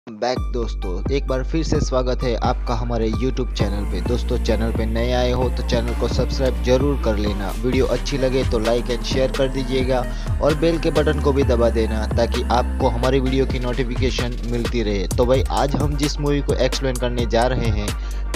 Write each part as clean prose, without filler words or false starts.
Back दोस्तों, एक बार फिर से स्वागत है आपका हमारे YouTube चैनल पे। दोस्तों, चैनल पे नए आए हो तो चैनल को सब्सक्राइब जरूर कर लेना। वीडियो अच्छी लगे तो लाइक एंड शेयर कर दीजिएगा और बेल के बटन को भी दबा देना ताकि आपको हमारी वीडियो की नोटिफिकेशन मिलती रहे। तो भाई, आज हम जिस मूवी को एक्सप्लेन करने जा रहे हैं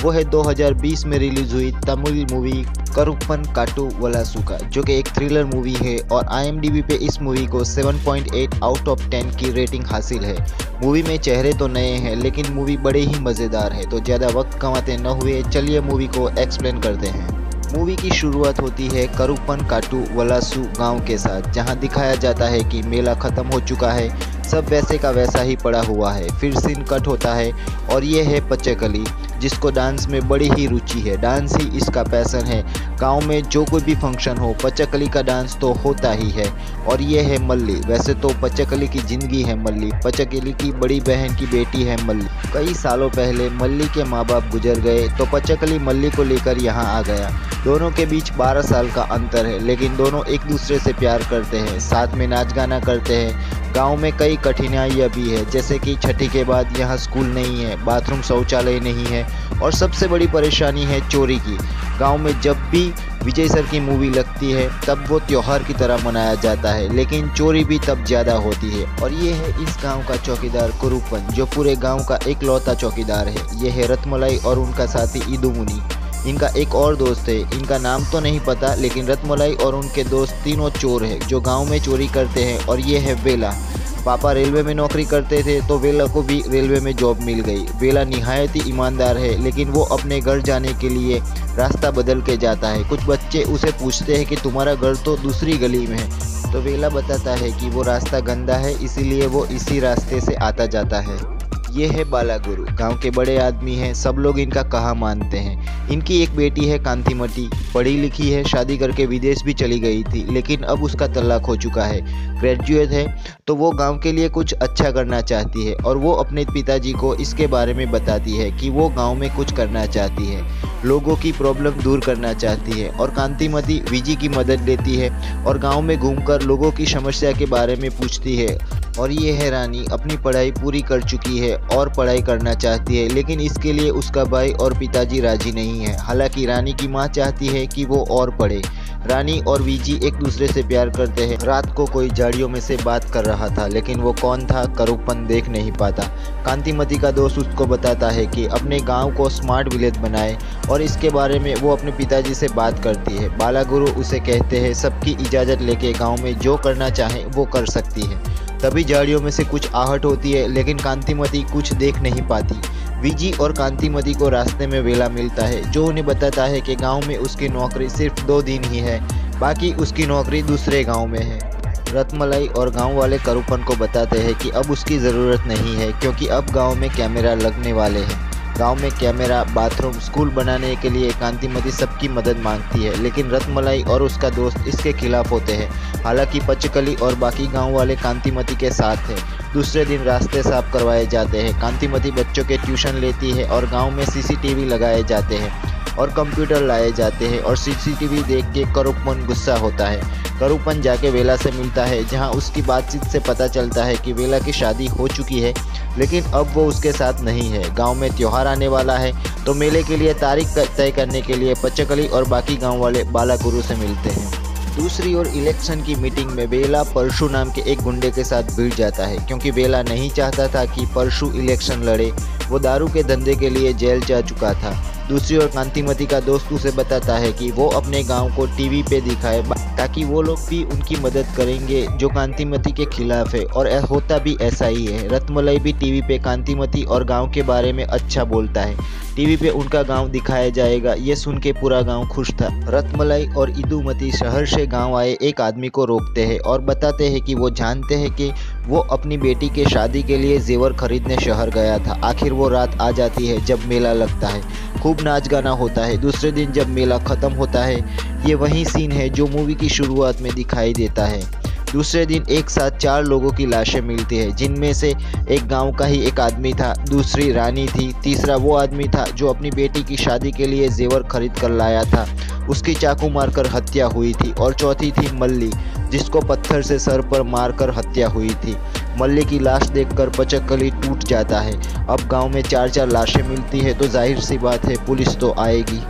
वो है 2020 में रिलीज हुई तमिल मूवी करुप्पन काटू वलासुका, जो कि एक थ्रिलर मूवी है और IMDb पे इस मूवी को 7.8 आउट ऑफ 10 की रेटिंग हासिल है। मूवी में चेहरे तो नए हैं लेकिन मूवी बड़े ही मज़ेदार है। तो ज़्यादा वक्त कमाते न हुए चलिए मूवी को एक्सप्लेन करते हैं। मूवी की शुरुआत होती है करुप्पन काटू वलासु गांव के साथ, जहां दिखाया जाता है कि मेला ख़त्म हो चुका है, सब वैसे का वैसा ही पड़ा हुआ है। फिर सीन कट होता है और ये है पचकली, जिसको डांस में बड़ी ही रुचि है। डांस ही इसका पैशन है। गांव में जो कोई भी फंक्शन हो पचकली का डांस तो होता ही है। और ये है मल्ली। वैसे तो पचकली की ज़िंदगी है मल्ली, पचकली की बड़ी बहन की बेटी है मल्ली। कई सालों पहले मल्ली के माँ बाप गुजर गए तो पचकली मल्ली को लेकर यहाँ आ गया। दोनों के बीच 12 साल का अंतर है, लेकिन दोनों एक दूसरे से प्यार करते हैं, साथ में नाच गाना करते हैं। गांव में कई कठिनाइयाँ भी है, जैसे कि छठी के बाद यहाँ स्कूल नहीं है, बाथरूम शौचालय नहीं है और सबसे बड़ी परेशानी है चोरी की। गांव में जब भी विजय सर की मूवी लगती है तब वो त्योहार की तरह मनाया जाता है, लेकिन चोरी भी तब ज़्यादा होती है। और ये है इस गांव का चौकीदार कुरुप्पन, जो पूरे गांव का एकलौता चौकीदार है। ये है रत्मलाई और उनका साथी इदुमुनि। इनका एक और दोस्त है, इनका नाम तो नहीं पता, लेकिन रत्मलाई और उनके दोस्त तीनों चोर हैं जो गांव में चोरी करते हैं। और ये है वेला। पापा रेलवे में नौकरी करते थे तो वेला को भी रेलवे में जॉब मिल गई। वेला निहायत ही ईमानदार है, लेकिन वो अपने घर जाने के लिए रास्ता बदल के जाता है। कुछ बच्चे उसे पूछते हैं कि तुम्हारा घर तो दूसरी गली में है, तो वेला बताता है कि वो रास्ता गंदा है, इसीलिए वो इसी रास्ते से आता जाता है। ये है बालागुरु, गांव के बड़े आदमी हैं, सब लोग इनका कहा मानते हैं। इनकी एक बेटी है कांतिमती, पढ़ी लिखी है, शादी करके विदेश भी चली गई थी, लेकिन अब उसका तलाक हो चुका है। ग्रेजुएट है तो वो गांव के लिए कुछ अच्छा करना चाहती है और वो अपने पिताजी को इसके बारे में बताती है कि वो गांव में कुछ करना चाहती है, लोगों की प्रॉब्लम दूर करना चाहती है। और कांतिमती विजी की मदद लेती है और गाँव में घूमकर लोगों की समस्या के बारे में पूछती है। और ये है रानी, अपनी पढ़ाई पूरी कर चुकी है और पढ़ाई करना चाहती है, लेकिन इसके लिए उसका भाई और पिताजी राजी नहीं है। हालांकि रानी की माँ चाहती है कि वो और पढ़े। रानी और विजी एक दूसरे से प्यार करते हैं। रात को कोई झाड़ियों में से बात कर रहा था, लेकिन वो कौन था करुप्पन देख नहीं पाता। कांतिमती का दोस्त उसको बताता है कि अपने गांव को स्मार्ट विलेज बनाए, और इसके बारे में वो अपने पिताजी से बात करती है। बालागुरु उसे कहते हैं सबकी इजाज़त लेके गाँव में जो करना चाहे वो कर सकती है। तभी झाड़ियों में से कुछ आहट होती है, लेकिन कांतिमती कुछ देख नहीं पाती। विजी और कांतिमती को रास्ते में वेला मिलता है, जो उन्हें बताता है कि गांव में उसकी नौकरी सिर्फ 2 दिन ही है, बाकी उसकी नौकरी दूसरे गांव में है। रत्मलाई और गांव वाले करुप्पन को बताते हैं कि अब उसकी ज़रूरत नहीं है, क्योंकि अब गांव में कैमरा लगने वाले हैं। गांव में कैमरा, बाथरूम, स्कूल बनाने के लिए कांतिमती सबकी मदद मांगती है, लेकिन रत्मलाई और उसका दोस्त इसके खिलाफ होते हैं। हालांकि पचकली और बाकी गांव वाले कांतिमती के साथ हैं। दूसरे दिन रास्ते साफ करवाए जाते हैं। कांतिमती बच्चों के ट्यूशन लेती है और गांव में CCTV लगाए जाते हैं और कंप्यूटर लाए जाते हैं। और CCTV देख के करुप्पन गुस्सा होता है। करुप्पन जाके वेला से मिलता है, जहां उसकी बातचीत से पता चलता है कि वेला की शादी हो चुकी है, लेकिन अब वो उसके साथ नहीं है। गांव में त्योहार आने वाला है, तो मेले के लिए तारीख तय करने के लिए पचकली और बाकी गांव वाले बालागुरु से मिलते हैं। दूसरी ओर इलेक्शन की मीटिंग में वेला परशु नाम के एक गुंडे के साथ भिड़ जाता है, क्योंकि वेला नहीं चाहता था कि परशु इलेक्शन लड़े। वो दारू के धंधे के लिए जेल जा चुका था। दूसरी ओर कांतिमती का दोस्त उसे बताता है कि वो अपने गांव को टीवी पे दिखाए, ताकि वो लोग भी उनकी मदद करेंगे जो कांतिमती के खिलाफ है। और होता भी ऐसा ही है। रत्मलाई भी टीवी पे कांतिमती और गांव के बारे में अच्छा बोलता है। टीवी पे उनका गांव दिखाया जाएगा, ये सुन के पूरा गांव खुश था। रत्मलाई और इदुमती शहर से गांव आए एक आदमी को रोकते हैं और बताते हैं कि वो जानते हैं कि वो अपनी बेटी के शादी के लिए जेवर खरीदने शहर गया था। आखिर वो रात आ जाती है जब मेला लगता है, खूब नाच गाना होता है। दूसरे दिन जब मेला ख़त्म होता है, ये वही सीन है जो मूवी की शुरुआत में दिखाई देता है। दूसरे दिन एक साथ 4 लोगों की लाशें मिलती है, जिनमें से एक गांव का ही एक आदमी था, दूसरी रानी थी, तीसरा वो आदमी था जो अपनी बेटी की शादी के लिए जेवर खरीद कर लाया था, उसकी चाकू मारकर हत्या हुई थी। और चौथी थी मल्ली, जिसको पत्थर से सर पर मारकर हत्या हुई थी। मल्ली की लाश देखकर पचकली टूट जाता है। अब गांव में 4-4 लाशें मिलती है तो जाहिर सी बात है पुलिस तो आएगी।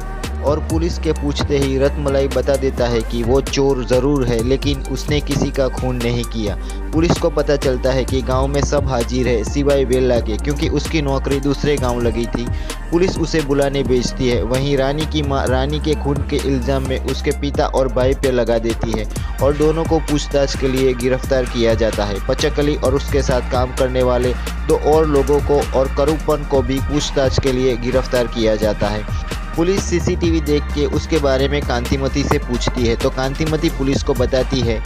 और पुलिस के पूछते ही रत्नमलाई बता देता है कि वो चोर ज़रूर है लेकिन उसने किसी का खून नहीं किया। पुलिस को पता चलता है कि गांव में सब हाजिर है सिवाय बेला के, क्योंकि उसकी नौकरी दूसरे गांव लगी थी। पुलिस उसे बुलाने भेजती है। वहीं रानी की मां रानी के खून के इल्ज़ाम में उसके पिता और भाई पे लगा देती है और दोनों को पूछताछ के लिए गिरफ्तार किया जाता है। पचकली और उसके साथ काम करने वाले 2 और लोगों को और करूपन को भी पूछताछ के लिए गिरफ्तार किया जाता है। पुलिस सीसीटीवी देख के उसके बारे में कांतिमती से पूछती है तो कांतिमती पुलिस को बताती है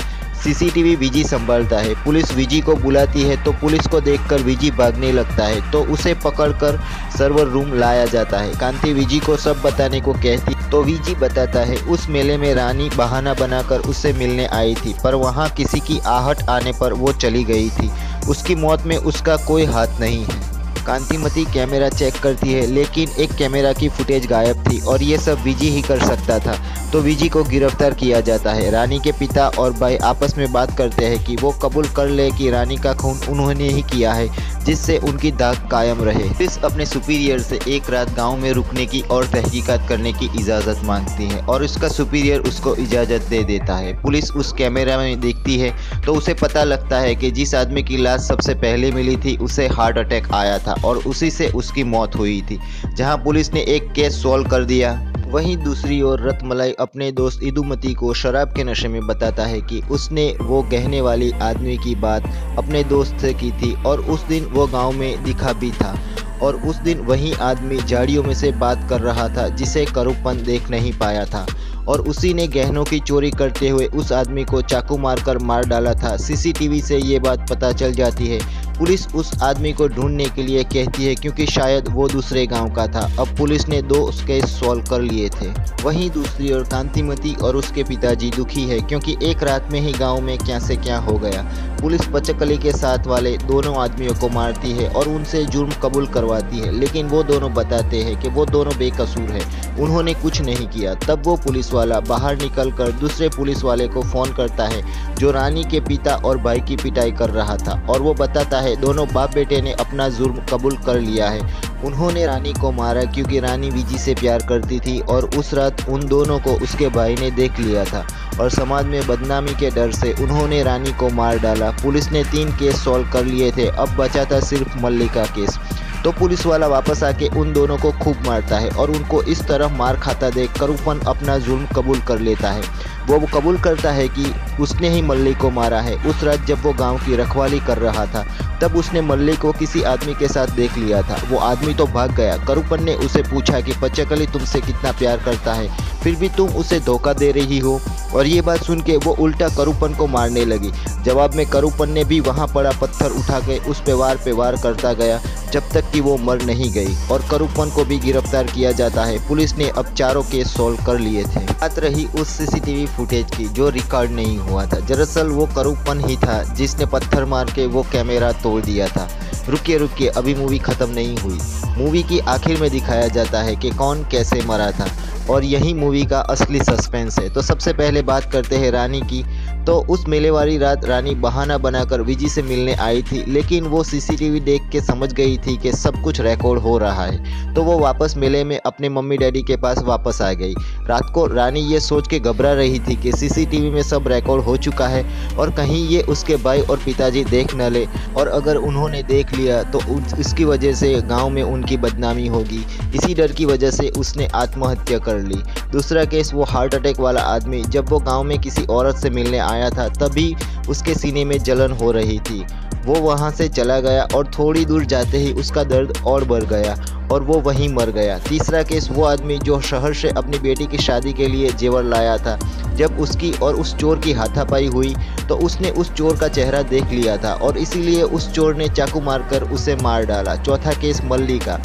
सीसीटीवी विजी संभालता है। पुलिस विजी को बुलाती है तो पुलिस को देखकर विजी भागने लगता है तो उसे पकड़कर सर्वर रूम लाया जाता है। कांति विजी को सब बताने को कहती तो विजी बताता है उस मेले में रानी बहाना बनाकर उससे मिलने आई थी, पर वहाँ किसी की आहट आने पर वो चली गई थी। उसकी मौत में उसका कोई हाथ नहीं है। कांतिमती कैमरा चेक करती है लेकिन एक कैमरा की फुटेज गायब थी और ये सब विजी ही कर सकता था, तो विजी को गिरफ्तार किया जाता है। रानी के पिता और भाई आपस में बात करते हैं कि वो कबूल कर ले कि रानी का खून उन्होंने ही किया है, जिससे उनकी दाग कायम रहे। पुलिस अपने सुपीरियर से एक रात गांव में रुकने की और तहकीकात करने की इजाज़त मांगती है और उसका सुपीरियर उसको इजाज़त दे देता है। पुलिस उस कैमरा में देखती है तो उसे पता लगता है कि जिस आदमी की लाश सबसे पहले मिली थी उसे हार्ट अटैक आया था और उसी से उसकी मौत हुई थी। जहां पुलिस ने एक केस सॉल्व कर दिया, वहीं दूसरी ओर रत्नमलाई अपने दोस्त इदुमती को शराब के नशे में बताता है कि उसने वो गहने वाली आदमी की बात अपने दोस्त से की थी और उस दिन वो गांव में दिखा भी था और उस दिन वही आदमी झाड़ियों में से बात कर रहा था जिसे करूपन देख नहीं पाया था और उसी ने गहनों की चोरी करते हुए उस आदमी को चाकू मारकर मार डाला था। सीसीटीवी से ये बात पता चल जाती है। पुलिस उस आदमी को ढूंढने के लिए कहती है क्योंकि शायद वो दूसरे गांव का था। अब पुलिस ने 2 केस सॉल्व कर लिए थे। वहीं दूसरी ओर कांतिमती और उसके पिताजी दुखी है क्योंकि एक रात में ही गांव में क्या से क्या हो गया। पुलिस पचकली के साथ वाले दोनों आदमियों को मारती है और उनसे जुर्म कबूल करवाती है, लेकिन वो दोनों बताते हैं कि वो दोनों बेकसूर हैं, उन्होंने कुछ नहीं किया। तब वो पुलिस वाला बाहर निकलकर दूसरे पुलिस वाले को फ़ोन करता है जो रानी के पिता और भाई की पिटाई कर रहा था और वो बताता है दोनों बाप बेटे ने अपना जुर्म कबूल कर लिया है। उन्होंने रानी को मारा क्योंकि रानी विजी से प्यार करती थी और उस रात उन दोनों को उसके भाई ने देख लिया था और समाज में बदनामी के डर से उन्होंने रानी को मार डाला। पुलिस ने 3 केस सॉल्व कर लिए थे, अब बचा था सिर्फ मल्ली का केस। तो पुलिस वाला वापस आके उन दोनों को खूब मारता है और उनको इस तरह मार खाता देख करूपन अपना जुल्म कबूल कर लेता है। वो कबूल करता है कि उसने ही मल्ली को मारा है। उस रात जब वो गांव की रखवाली कर रहा था तब उसने मल्ली को किसी आदमी के साथ देख लिया था। वो आदमी तो भाग गया। करूपन ने उसे पूछा कि पचकली तुमसे कितना प्यार करता है, फिर भी तुम उसे धोखा दे रही हो। और ये बात सुन के वो उल्टा करूपन को मारने लगी। जवाब में करूपन ने भी वहाँ पड़ा पत्थर उठा के उस पे वार करता गया जब तक कि वो मर नहीं गई और करूपन को भी गिरफ्तार किया जाता है। पुलिस ने अब 4 केस सॉल्व कर लिए थे। बात रही उस सीसीटीवी फुटेज की जो रिकॉर्ड नहीं हुआ था। दरअसल वो करूपन ही था जिसने पत्थर मार के वो कैमरा तोड़ दिया था। रुकिए अभी मूवी ख़त्म नहीं हुई। मूवी की आखिर में दिखाया जाता है कि कौन कैसे मरा था और यही मूवी का असली सस्पेंस है। तो सबसे पहले बात करते हैं रानी की। तो उस मेले वाली रात रानी बहाना बनाकर विजी से मिलने आई थी, लेकिन वो सीसीटीवी देख के समझ गई थी कि सब कुछ रिकॉर्ड हो रहा है, तो वो वापस मेले में अपने मम्मी डैडी के पास वापस आ गई। रात को रानी ये सोच के घबरा रही थी कि सीसीटीवी में सब रिकॉर्ड हो चुका है और कहीं ये उसके भाई और पिताजी देख न ले, और अगर उन्होंने देख लिया तो इसकी वजह से गाँव में उनकी बदनामी होगी। इसी डर की वजह से उसने आत्महत्या कर ली। दूसरा केस वो हार्ट अटैक वाला आदमी, जब वो गाँव में किसी औरत से मिलने आया था तभी उसके सीने में जलन हो रही थी। वो वहाँ से चला गया और थोड़ी दूर जाते ही उसका दर्द और बढ़ गया और वो वहीं मर गया। तीसरा केस वो आदमी जो शहर से अपनी बेटी की शादी के लिए जेवर लाया था, जब उसकी और उस चोर की हाथापाई हुई तो उसने उस चोर का चेहरा देख लिया था और इसीलिए उस चोर ने चाकू मारकर उसे मार डाला। चौथा केस मल्ली का।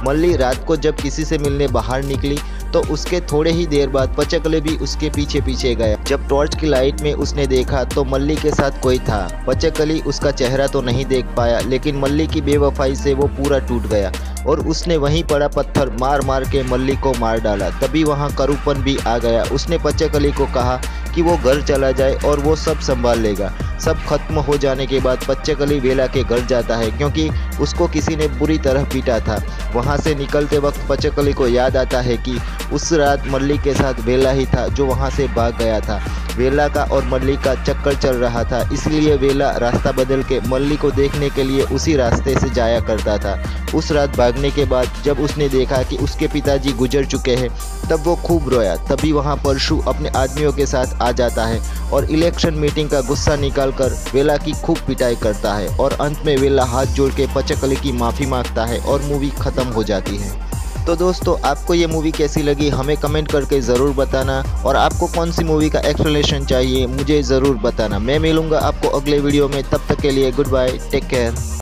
मल्ली रात को जब किसी से मिलने बाहर निकली तो उसके थोड़े ही देर बाद पचकले भी उसके पीछे पीछे गया। जब टॉर्च की लाइट में उसने देखा तो मल्ली के साथ कोई था। पचकली उसका चेहरा तो नहीं देख पाया, लेकिन मल्ली की बेवफाई से वो पूरा टूट गया और उसने वहीं पड़ा पत्थर मार मार के मल्ली को मार डाला। तभी वहाँ करूपन भी आ गया। उसने पचकली को कहा कि कि वो घर चला जाए और वो सब संभाल लेगा। सब खत्म हो जाने के बाद पच्चेकली वेला के घर जाता है क्योंकि उसको किसी ने बुरी तरह पीटा था। वहाँ से निकलते वक्त पच्चेकली को याद आता है कि उस रात मल्ली के साथ वेला ही था जो वहाँ से भाग गया था। वेला का और मल्ली का चक्कर चल रहा था, इसलिए वेला रास्ता बदल के मल्ली को देखने के लिए उसी रास्ते से जाया करता था। उस रात भागने के बाद जब उसने देखा कि उसके पिताजी गुजर चुके हैं तब वो खूब रोया। तभी वहाँ परशु अपने आदमियों के साथ आ जाता है और इलेक्शन मीटिंग का गुस्सा निकालकर वेला की खूब पिटाई करता है और अंत में वेला हाथ जोड़ के पच्चेकली की माफ़ी मांगता है और मूवी ख़त्म हो जाती है। तो दोस्तों, आपको ये मूवी कैसी लगी हमें कमेंट करके ज़रूर बताना, और आपको कौन सी मूवी का एक्सप्लेनेशन चाहिए मुझे ज़रूर बताना। मैं मिलूँगा आपको अगले वीडियो में, तब तक के लिए गुड बाय, टेक केयर।